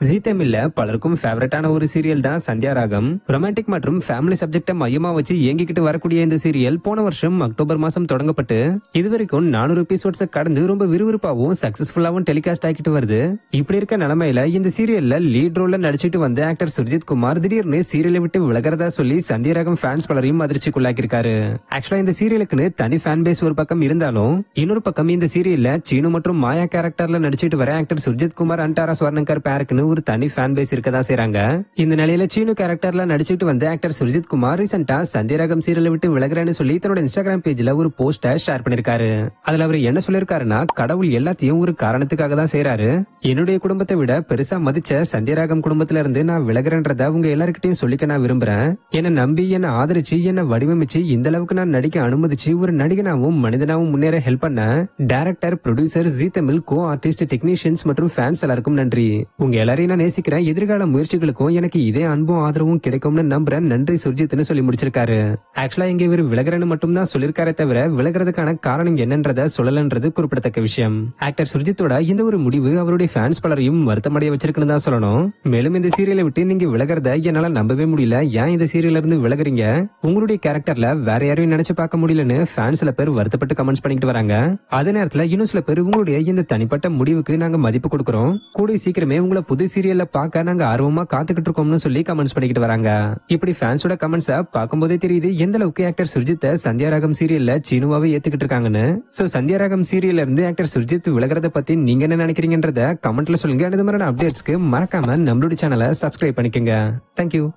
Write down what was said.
ஜீ தமிழ்ல பலருக்கும் ஃபேவரட்டான ஒரு சீரியல் தான் சந்தியா ராகம். ரொமான்டிக் மற்றும் ஃபேமிலி சப்ஜெக்ட மையமா வச்சு இயங்கிக்கிட்டு வரக்கூடிய இந்த சீரியல் போன வருஷம் அக்டோபர் மாசம் தொடங்கப்பட்டு இதுவரைக்கும் 400 எபிசோட்ஸ் கடந்து ரொம்ப விறுவிறுப்பாகவும் சக்சஸ்ஃபுல்லாவும் டெலிகாஸ்ட் ஆகிட்டு வருது. இப்படி இருக்க நிலைமையில இந்த சீரியல்ல லீட் ரோல்ல நடிச்சிட்டு வந்த ஆக்டர் சுர்ஜித் குமார் திடீர்னு சீரியலை விட்டு விலகிறதா சொல்லி சந்தியா ராகம் ஃபேன்ஸ் பலரையும் அதிர்ச்சிக்குள்ளாக்கியிருக்காரு. ஆக்சுவலா இந்த சீரியலுக்குன்னு தனி ஃபேன் பேஸ் ஒரு பக்கம் இருந்தாலும் இன்னொரு பக்கம் இந்த சீரியல்ல சீனு மற்றும் மாயா கேரக்டர்ல நடிச்சிட்டு வர ஆக்டர் சுர்ஜித் குமார் அண்டாரா ஸ்வர்ணங்கர் பேருக்குன்னு ஒரு தனி ஃபேன் பேஸ் இருக்கதா செய்றாங்க. இந்த நிலையில சீனு கேரக்டர்ல நடிச்சிட்டு வந்த ஆக்டர் சுர்ஜித் குமார் ரீசெண்டா சந்தியா ராகம் சீரியலை விட்டு விலகிறேன்னு சொல்லி தன்னோட இன்ஸ்டாகிராம் பேஜ்ல ஒரு போஸ்ட ஷேர் பண்ணிருக்காரு. அதுல அவர் என்ன சொல்லிருக்காருன்னா, கடவுள் எல்லாத்தையும் ஒரு காரணத்துக்காக தான் செய்யறாரு. என்னுடைய குடும்பத்தை விட பெருசா மதிச்ச சந்தியா ராகம் குடும்பத்துல இருந்து நான் விலகிறேன்றத உங்க எல்லாருக்கிட்டையும் சொல்லிக்க நான் விரும்புறேன். என்ன நம்பி என்ன ஆதரிச்சு என்ன வடிவமைச்சு இந்த அளவுக்கு நான் நடிக்க அனுமதிச்சு ஒரு நடிகனாவும் மனிதனாவும் முன்னேற ஹெல்ப் பண்ண டைரக்டர், ப்ரொடியூசர், ஜீ தமிழ் கோ ஆர்டிஸ்ட், டெக்னீஷியன்ஸ் மற்றும் ஃபேன்ஸ் எல்லாருக்கும் நன்றி. உங்க எல்லாரையும் நான் நேசிக்கிறேன். எதிர்கால முயற்சிகளுக்கும் எனக்கு இதே அன்பும் ஆதரவும் கிடைக்கும்னு நம்புறேன். நன்றி சுர்ஜித்னு சொல்லி முடிச்சிருக்காரு. ஆக்சுவலா இங்க இவர் விலகிறன்னு மட்டும் தான் சொல்லிருக்காரே தவிர விலகிறதுக்கான காரணம் என்னன்றத சொல்லலன்றது குறிப்பிடத்தக்க விஷயம். ஆக்டர் சுர்ஜித்தோட இந்த ஒரு முடிவு அவருடைய ஃபேன்ஸ் பலரையும் வருத்தமடைய வச்சிருக்குன்னு தான் சொல்லணும். மேலும் இந்த சீரியலை விட்டு நீங்க விலகிறத என்னால நம்பவே முடியல. ஏன் இந்த சீரியல்ல இருந்து விலகுறீங்க? உங்களுடைய கேரக்டர்ல வேற யாரையும் நினைச்சு பார்க்க முடியலன்னு ஃபேன்ஸ் சில பேர் வருத்தப்பட்டு கமெண்ட்ஸ் பண்ணிட்டு வராங்க. அதே நேரத்துல இன்னும் சில பேர் உங்களுடைய இந்த தனிப்பட்ட முடிவுக்கு நாங்க மதிப்பு கொடுக்கிறோம், கூடிய சீக்கிரமே உங்களை புது சீரியல்ல பார்க்க நாங்க ஆர்வமா காத்துக்கிட்டு இருக்கோம்னு சொல்லி கமெண்ட்ஸ் பண்ணிக்கிட்டு வராங்க. இப்படி ஃபேன்ஸோட கமெண்ட்ஸ பார்க்கும்போதே தெரியுது எந்த அளவுக்கு ஆக்டர் சுர்ஜித் சந்தியா ராகம் சீரியல்ல சீனுவாவே ஏத்துக்கிட்டு இருக்காங்கன்னு. சோ சந்தியா ராகம் சீரியல்ல இருந்து ஆக்டர் சுர்ஜித் விலகிறத பத்தி நீங்க என்ன நினைக்கிறீங்கன்றத கமெண்ட்ல சொல்லுங்க. இந்த மாதிரியான அப்டேட்ஸ்க்கு மறக்காம நம்மளுடைய சேனலை சப்ஸ்கிரைப் பண்ணிக்கோங்க. தேங்க்யூ.